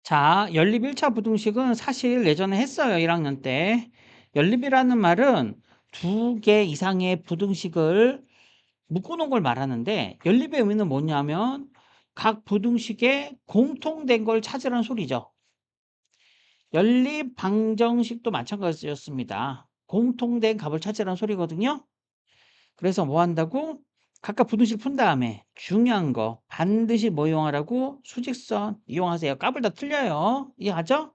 자, 연립 1차 부등식은 사실 예전에 했어요. 1학년 때. 연립이라는 말은 두 개 이상의 부등식을 묶어놓은 걸 말하는데 연립의 의미는 뭐냐면 각 부등식에 공통된 걸 찾으라는 소리죠. 연립 방정식도 마찬가지였습니다. 공통된 값을 찾으라는 소리거든요. 그래서 뭐 한다고? 각각 부등식 푼 다음에 중요한 거 반드시 뭐 이용하라고? 수직선 이용하세요. 값을 다 틀려요. 이해하죠?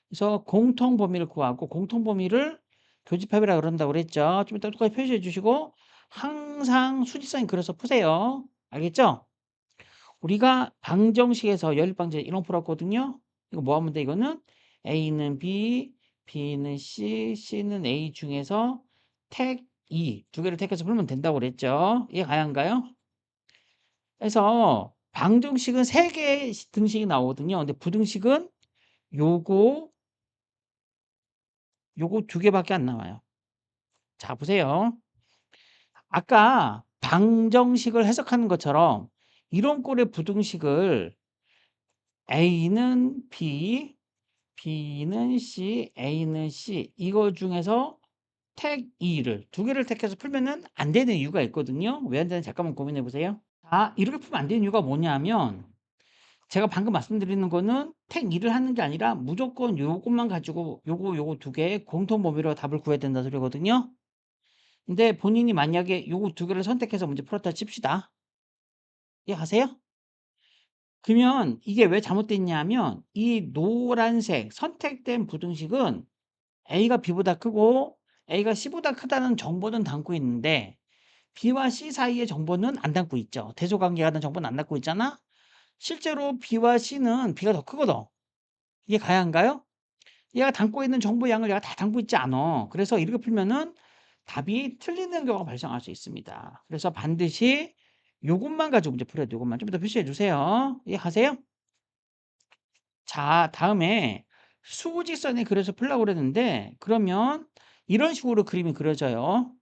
그래서 공통 범위를 구하고 공통 범위를 교집합이라 그런다고 그랬죠. 좀 이따 똑같이 표시해 주시고 항상 수직선이 그려서 푸세요. 알겠죠? 우리가 방정식에서 연립방정 이런 거 풀었거든요. 이거 뭐 하면 돼? 이거는 A는 B, B는 C, C는 A 중에서 택 E 두 개를 택해서 풀면 된다고 그랬죠. 이해 가능한가요? 그래서 방정식은 세 개의 등식이 나오거든요. 근데 부등식은 요거 두 개밖에 안 나와요. 자, 보세요. 아까 방정식을 해석하는 것처럼 이런 꼴의 부등식을 A는 B, B는 C, A는 C 이거 중에서 택 2를 두 개를 택해서 풀면은 안 되는 이유가 있거든요. 왜 안 되는지 잠깐만 고민해 보세요. 자, 이렇게 풀면 안 되는 이유가 뭐냐면 제가 방금 말씀드리는 거는 택 2를 하는 게 아니라 무조건 요것만 가지고 요거 두 개의 공통 범위로 답을 구해야 된다 소리거든요. 근데 본인이 만약에 요거 두 개를 선택해서 문제 풀었다 칩시다. 이해하세요? 그러면 이게 왜 잘못됐냐면 이 노란색 선택된 부등식은 A가 B보다 크고 A가 C보다 크다는 정보는 담고 있는데 B와 C 사이의 정보는 안 담고 있죠. 대소관계가 된 정보는 안 담고 있잖아. 실제로 B와 C는 B가 더 크거든. 이게 가야한가요? 얘가 담고 있는 정보 양을 얘가 다 담고 있지 않아. 그래서 이렇게 풀면은 답이 틀리는 경우가 발생할 수 있습니다. 그래서 반드시 요것만 가지고 문제 풀어야 돼. 요것만 좀 더 표시해 주세요. 이해하세요? 자, 다음에 수직선에 그려서 풀려고 그랬는데 그러면 이런 식으로 그림이 그려져요.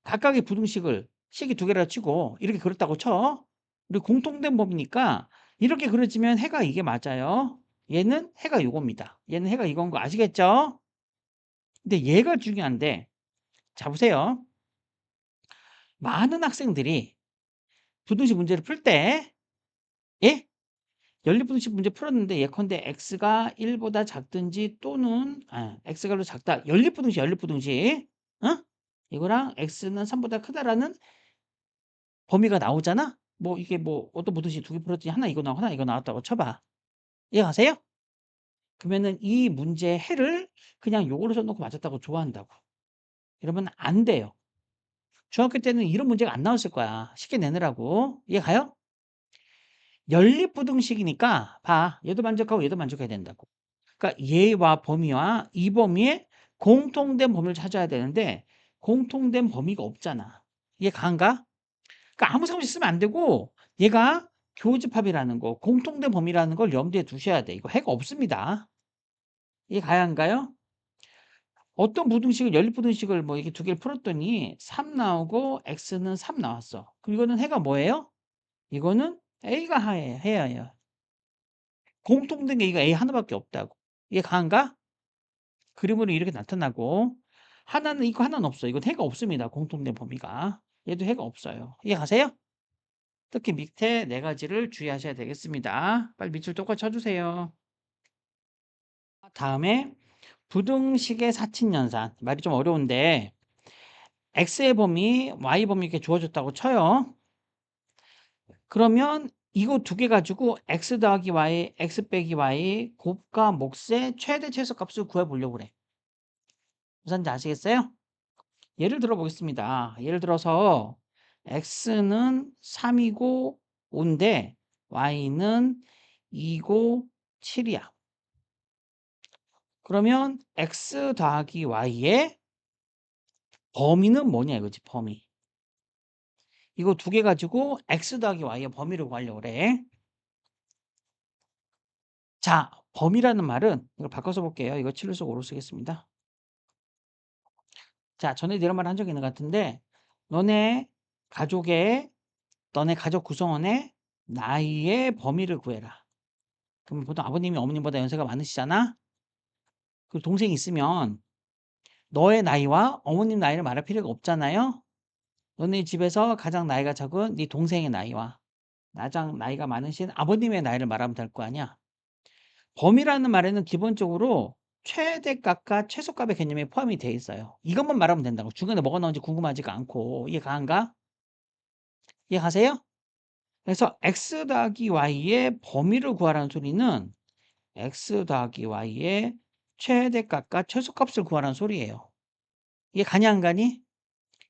각각의 부등식을 식이 두 개라 치고 이렇게 그렸다고 쳐. 우리 공통된 범위니까 이렇게 그려지면 해가 이게 맞아요. 얘는 해가 요겁니다. 얘는 해가 이건 거 아시겠죠? 근데 얘가 중요한데 자 보세요. 많은 학생들이 부등식 문제를 풀 때 예? 연립부등식 문제 풀었는데 예컨대 x가 1보다 작든지 또는 x가 1보다 작다. 연립부등식 어? 이거랑 x는 3보다 크다라는 범위가 나오잖아. 뭐 이게 뭐 어떤 부등식 두 개 풀었더니 하나 이거 나오고 하나 이거 나왔다고 쳐봐. 이해가세요? 그러면은 이 문제의 해를 그냥 요거로 써놓고 맞았다고 좋아한다고. 이러면 안 돼요. 중학교 때는 이런 문제가 안 나왔을 거야. 쉽게 내느라고. 이해가요? 연립부등식이니까 봐. 얘도 만족하고 얘도 만족해야 된다고. 그러니까 얘와 범위와 이 범위에 공통된 범위를 찾아야 되는데 공통된 범위가 없잖아. 이해 가는가? 그러니까 아무 상관없이 쓰면 안 되고 얘가 교집합이라는 거, 공통된 범위라는 걸 염두에 두셔야 돼. 이거 해가 없습니다. 이해 가능한가요? 어떤 부등식을 연립부등식을 뭐 이렇게 두 개를 풀었더니 3 나오고 x는 3 나왔어. 그럼 이거는 해가 뭐예요? 이거는 a가 해야 해요. 공통된 게 이거 A 하나밖에 없다고. 이게 가한가? 그림으로 이렇게 나타나고 하나는 있고 하나는 없어. 이건 해가 없습니다. 공통된 범위가. 얘도 해가 없어요. 이해 가세요? 특히 밑에 네 가지를 주의하셔야 되겠습니다. 빨리 밑줄 똑같이 쳐주세요. 다음에 부등식의 사칙연산. 말이 좀 어려운데 x의 범위, y 범위 이렇게 주어졌다고 쳐요. 그러면 이거 두 개 가지고 x 더하기 y, x 빼기 y 곱과 몫의 최대 최소값을 구해보려고 그래. 무슨지 아시겠어요? 예를 들어 보겠습니다. 예를 들어서 x는 3이고 5인데 y는 2고 7이야. 그러면 x 더하기 y의 범위는 뭐냐 이거지 범위. 이거 두 개 가지고 x 더하기 y의 범위를 구하려고 그래. 자, 범위라는 말은 이걸 바꿔서 볼게요. 이거 7을 쓰고 5를 쓰겠습니다. 자, 전에 이런 말 한 적이 있는 것 같은데 너네 가족의 너네 가족 구성원의 나이의 범위를 구해라. 그럼 보통 아버님이 어머님보다 연세가 많으시잖아? 그리고 동생이 있으면 너의 나이와 어머님 나이를 말할 필요가 없잖아요? 너네 집에서 가장 나이가 적은 네 동생의 나이와 가장 나이가 많으신 아버님의 나이를 말하면 될 거 아니야? 범위라는 말에는 기본적으로 최대값과 최소값의 개념이 포함이 되어 있어요. 이것만 말하면 된다고. 중간에 뭐가 나오는지 궁금하지가 않고. 이해 가한가? 이해가세요? 그래서 x 더하기 y의 범위를 구하라는 소리는 x 더하기 y의 최대값과 최소값을 구하라는 소리예요. 이게 가냐 안 가니?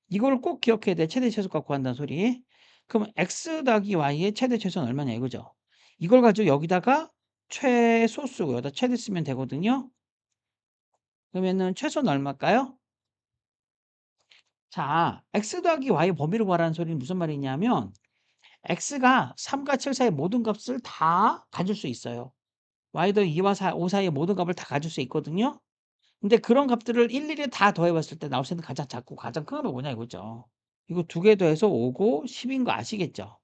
이걸 꼭 기억해야 돼. 최대 최소값 구한다는 소리. 그럼 x 더하기 y의 최대 최소는 얼마냐 이거죠. 이걸 가지고 여기다가 최소 쓰고 여기다 최대 쓰면 되거든요. 그러면은 최소는 얼마일까요? 자, x 더하기 y의 범위를 구하라는 소리는 무슨 말이냐면 x가 3과 7 사이의 모든 값을 다 가질 수 있어요. y도 2와 5 사이의 모든 값을 다 가질 수 있거든요. 근데 그런 값들을 일일이 다 더해봤을 때 나올 수 있는 가장 작고 가장 큰 값이 뭐냐 이거죠. 이거 두 개 더해서 5고 10인 거 아시겠죠?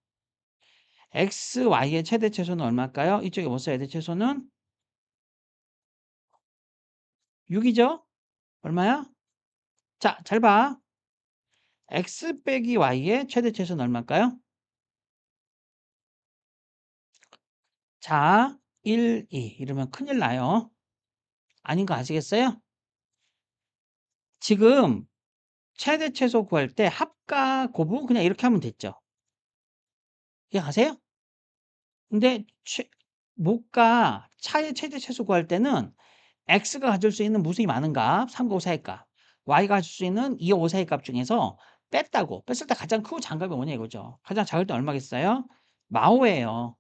x, y의 최대 최소는 얼마일까요? 이쪽에 뭐 써야 돼? 최소는 6이죠? 얼마야? 자, 잘 봐. x 빼기 y의 최대 최소는 얼마일까요? 자, 1, 2 이러면 큰일 나요. 아닌 거 아시겠어요? 지금 최대 최소 구할 때 합과 곱은 그냥 이렇게 하면 됐죠. 이해가세요? 근데 목과 차의 최대 최소 구할 때는 x가 가질 수 있는 무수히 많은 값, 3과 5 사이 값, y가 가질 수 있는 2와 5 사이 값 중에서 뺐다고. 뺐을 때 가장 크고 작은 값이 뭐냐 이거죠. 가장 작을 때 얼마겠어요? 마오예요.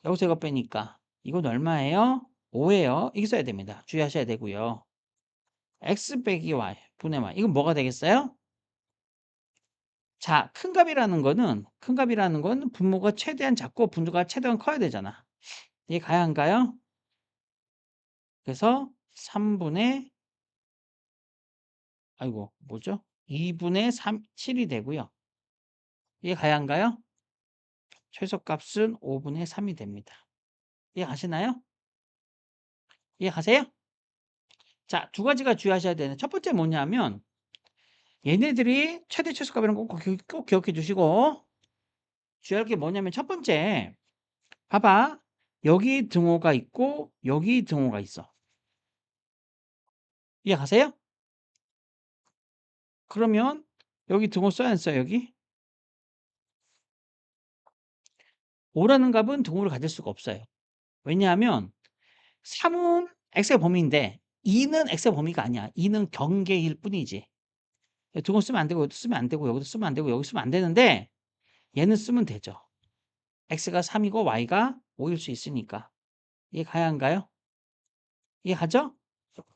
여기서 이거 빼니까. 이건 얼마예요? 5예요. 이게 써야 됩니다. 주의하셔야 되고요. x 빼기 y 분의 y. 이건 뭐가 되겠어요? 자, 큰 값이라는 건 분모가 최대한 작고 분모가 최대한 커야 되잖아. 이게 가야 한가요? 그래서 3분의 아이고 뭐죠? 2분의 3, 7이 되고요. 이게 가야 한가요? 최소값은 5분의 3이 됩니다. 이해가시나요? 이해가세요? 자, 두 가지가 주의하셔야 되는 첫 번째 뭐냐면 얘네들이 최대 최소값이라는 거 꼭 기억해 주시고 주의할 게 뭐냐면 첫 번째 봐봐. 여기 등호가 있고 여기 등호가 있어. 이해가세요? 그러면 여기 등호 써야 안 써요 여기? 5라는 값은 등호를 가질 수가 없어요. 왜냐하면 3은 x의 범위인데 2는 x의 범위가 아니야. 2는 경계일 뿐이지. 등호 쓰면 안 되고 여기도 쓰면 안 되고 여기도 쓰면 안 되고 여기 쓰면 안 되는데 얘는 쓰면 되죠. x가 3이고 y가 5일 수 있으니까. 이해 가야 한가요? 이해하죠?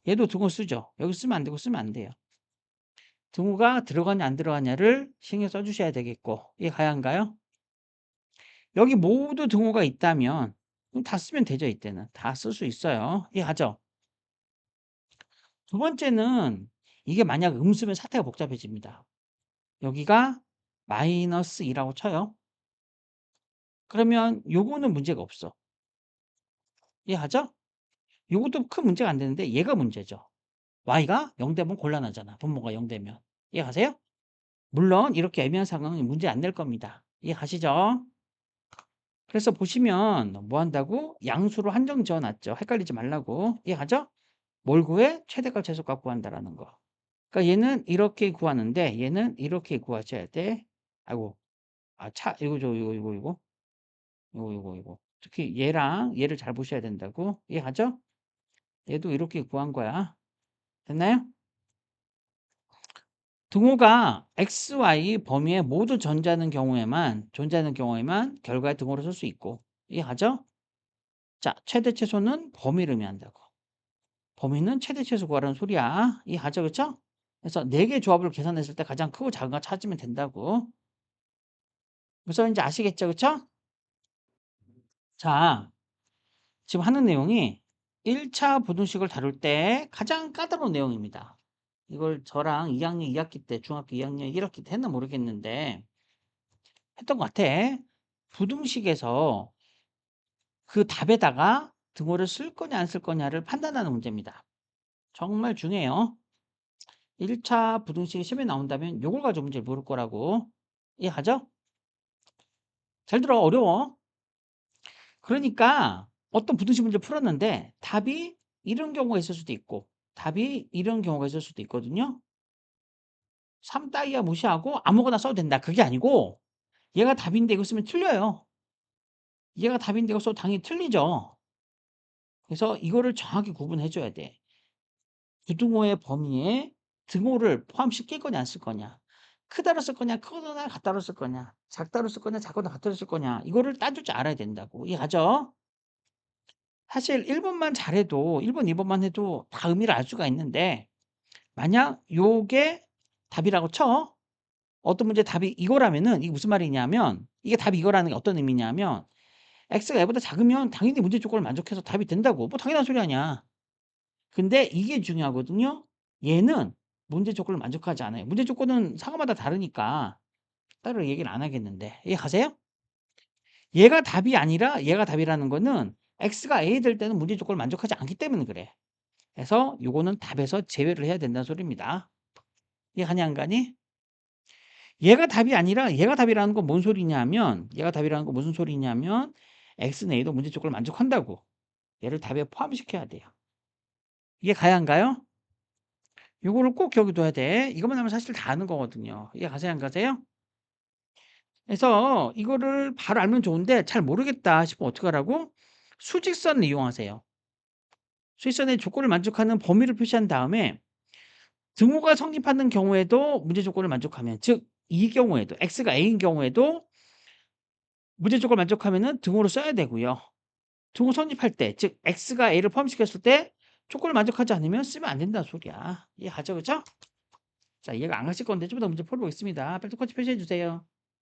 얘도 등호 쓰죠. 여기 쓰면 안 되고 쓰면 안 돼요. 등호가 들어가냐 안 들어가냐를 신경 써주셔야 되겠고 이해 가야 한가요? 여기 모두 등호가 있다면 그럼 다 쓰면 되죠. 이때는 다 쓸 수 있어요. 이해하죠? 두 번째는 이게 만약 음수면 사태가 복잡해집니다. 여기가 마이너스 2라고 쳐요. 그러면 요거는 문제가 없어. 이해하죠? 요것도 큰 문제가 안 되는데 얘가 문제죠. y가 0 되면 곤란하잖아. 분모가 0 되면. 이해가세요? 물론 이렇게 애매한 상황은 문제 안 될 겁니다. 이해가시죠? 그래서 보시면 뭐 한다고? 양수로 한정 지어놨죠. 헷갈리지 말라고. 이해하죠? 뭘 구해? 최대값 최소값 구한다라는 거. 그러니까 얘는 이렇게 구하는데 얘는 이렇게 구하셔야 돼. 아이고. 이거. 특히 얘랑 얘를 잘 보셔야 된다고. 이해하죠? 얘도 이렇게 구한 거야. 됐나요? 등호가 x, y 범위에 모두 존재하는 경우에만 결과의 등호를 쓸 수 있고. 이해하죠? 자, 최대 최소는 범위를 의미한다고. 범위는 최대 최소 구하라는 소리야. 이해하죠? 그렇죠? 그래서 4개 조합을 계산했을 때 가장 크고 작은 거 찾으면 된다고. 무슨 이제 아시겠죠? 그렇죠? 자, 지금 하는 내용이 1차 부등식을 다룰 때 가장 까다로운 내용입니다. 이걸 저랑 2학년 2학기 때 중학교 2학년 1학기 때 했나 모르겠는데 했던 것 같아. 부등식에서 그 답에다가 등호를 쓸 거냐 안 쓸 거냐를 판단하는 문제입니다. 정말 중요해요. 1차 부등식이 시험에 나온다면 요걸 가지고 문제를 물을 거라고. 이해가죠? 잘 들어. 어려워. 그러니까 어떤 부등식 문제 풀었는데 답이 이런 경우가 있을 수도 있고 답이 이런 경우가 있을 수도 있거든요. 3 따위야 무시하고 아무거나 써도 된다. 그게 아니고 얘가 답인데 이거 쓰면 틀려요. 얘가 답인데 이거 써도 당연히 틀리죠. 그래서 이거를 정확히 구분해 줘야 돼. 부등호의 범위에 등호를 포함시킬 거냐 안 쓸 거냐. 크다로 쓸 거냐 크거나 같다로 쓸 거냐. 작다로 쓸 거냐 작거나 같다로 쓸 거냐. 이거를 따질 줄 알아야 된다고. 이해가죠? 사실 1 번만 잘해도 1 번, 2 번만 해도 다 의미를 알 수가 있는데 만약 요게 답이라고 쳐. 어떤 문제 답이 이거라면은 이게 무슨 말이냐면 이게 답이 이거라는 게 어떤 의미냐면 x가 얘보다 작으면 당연히 문제 조건을 만족해서 답이 된다고. 뭐 당연한 소리 아니야. 근데 이게 중요하거든요. 얘는 문제 조건을 만족하지 않아요. 문제 조건은 상황마다 다르니까 따로 얘기를 안 하겠는데 이해가세요? 얘가 답이 아니라 얘가 답이라는 거는 x가 a 될 때는 문제 조건을 만족하지 않기 때문에 그래. 그래서 요거는 답에서 제외를 해야 된다는 소리입니다. 이해가냐 안 가니? 얘가 답이 아니라 얘가 답이라는 건 뭔 소리냐면 얘가 답이라는 건 무슨 소리냐면 x는 a도 문제 조건을 만족한다고. 얘를 답에 포함시켜야 돼요. 이게 가야 안 가요? 요거를 꼭 기억해 둬야 돼. 이것만 하면 사실 다 아는 거거든요. 이해 가세요 안 가세요? 그래서 이거를 바로 알면 좋은데 잘 모르겠다 싶으면 어떡하라고? 수직선을 이용하세요. 수직선의 조건을 만족하는 범위를 표시한 다음에 등호가 성립하는 경우에도 문제 조건을 만족하면 즉 이 경우에도 x가 a인 경우에도 문제 조건을 만족하면은 등호를 써야 되고요. 등호 성립할 때 즉 x가 a를 포함시켰을 때 조건을 만족하지 않으면 쓰면 안 된다는 소리야. 이해가죠? 그죠? 자 이해가 안 가실 건데 좀 더 문제 풀어보겠습니다. 빨리 똑같이 표시해 주세요.